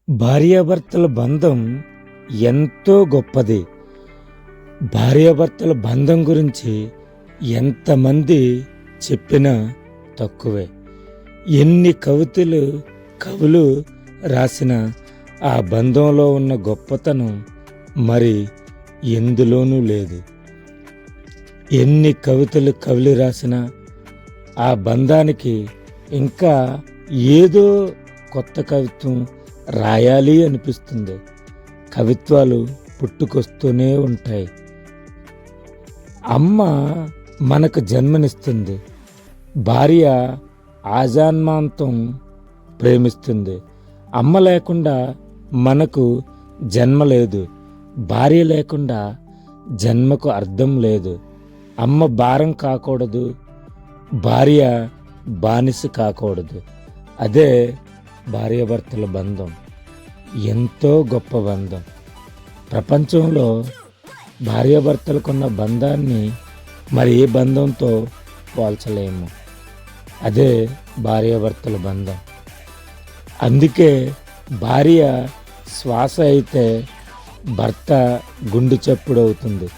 భార్యాభర్తల బంధం ఎంతో గొప్పది. భార్యాభర్తల బంధం గురించి ఎంతమంది చెప్పినా తక్కువే. ఎన్ని కవులు రాసిన ఆ బంధంలో ఉన్న గొప్పతనం మరి ఎందులోనూ లేదు. ఎన్ని కవులు రాసిన ఆ బంధానికి ఇంకా ఏదో కొత్త కవిత్వం రాయాలి అనిపిస్తుంది. కవిత్వాలు పుట్టుకొస్తూనే ఉంటాయి. అమ్మ మనకు జన్మనిస్తుంది. భార్య ఆజన్మాంతం ప్రేమిస్తుంది. అమ్మ లేకుండా మనకు జన్మ లేదు. భార్య లేకుండా జన్మకు అర్థం లేదు. అమ్మ భారం కాకూడదు, భార్య బానిస కాకూడదు. అదే భార్యాభర్తల బంధం. ఎంతో గొప్ప బంధం. ప్రపంచంలో భార్యాభర్తలకున్న బంధాన్ని మరి ఏ బంధంతో పోల్చలేము. అదే భార్యాభర్తల బంధం. అందుకే భార్య శ్వాస అయితే భర్త గుండె చప్పుడు అవుతుంది.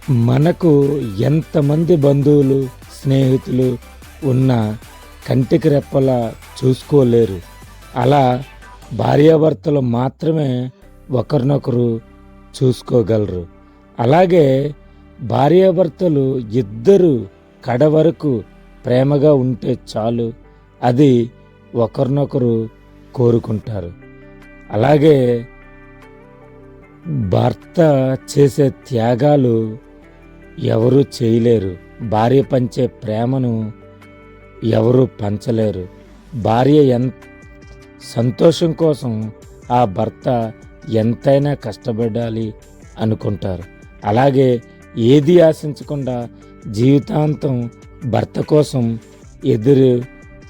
మనకు ఎంతమంది బంధువులు స్నేహితులు ఉన్నా కంటికి రెప్పలా చూసుకోలేరు. అలా భార్యాభర్తలు మాత్రమే ఒకరినొకరు చూసుకోగలరు. అలాగే భార్యాభర్తలు ఇద్దరు కడ వరకు ప్రేమగా ఉంటే చాలు, అది ఒకరినొకరు కోరుకుంటారు. అలాగే భర్త చేసే త్యాగాలు ఎవరూ చేయలేరు. భార్య పంచే ప్రేమను ఎవరూ పంచలేరు. భార్య సంతోషం కోసం ఆ భర్త ఎంతైనా కష్టపడాలి అనుకుంటారు. అలాగే ఏది ఆశించకుండా జీవితాంతం భర్త కోసం ఎదురు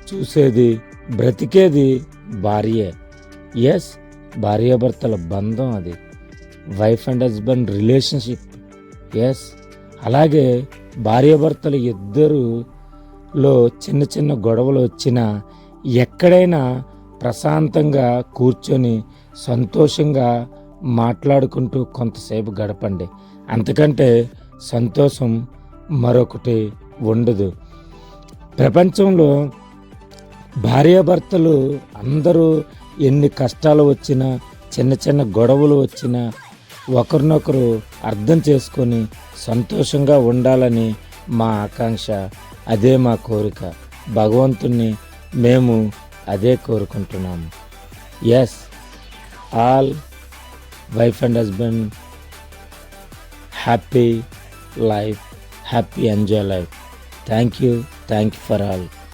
చూసేది, బ్రతికేది భార్యే. ఎస్, భార్యాభర్తల బంధం అది. Wife and husband relationship. Yes, అలాగే భార్యాభర్తలు ఇద్దరులో చిన్న చిన్న గొడవలు వచ్చినా ఎక్కడైనా ప్రశాంతంగా కూర్చొని సంతోషంగా మాట్లాడుకుంటూ కొంతసేపు గడపండి. అంతకంటే సంతోషం మరొకటి ఉండదు. ప్రపంచంలో భార్యాభర్తలు అందరూ ఎన్ని కష్టాలు వచ్చినా, చిన్న చిన్న గొడవలు వచ్చినా ఒకరినొకరు అర్థం చేసుకొని సంతోషంగా ఉండాలని మా ఆకాంక్ష. అదే మా కోరిక. భగవంతుణ్ణి మేము అదే కోరుకుంటున్నాము. Yes, all wife and husband happy life, happy enjoy life. Thank you for all.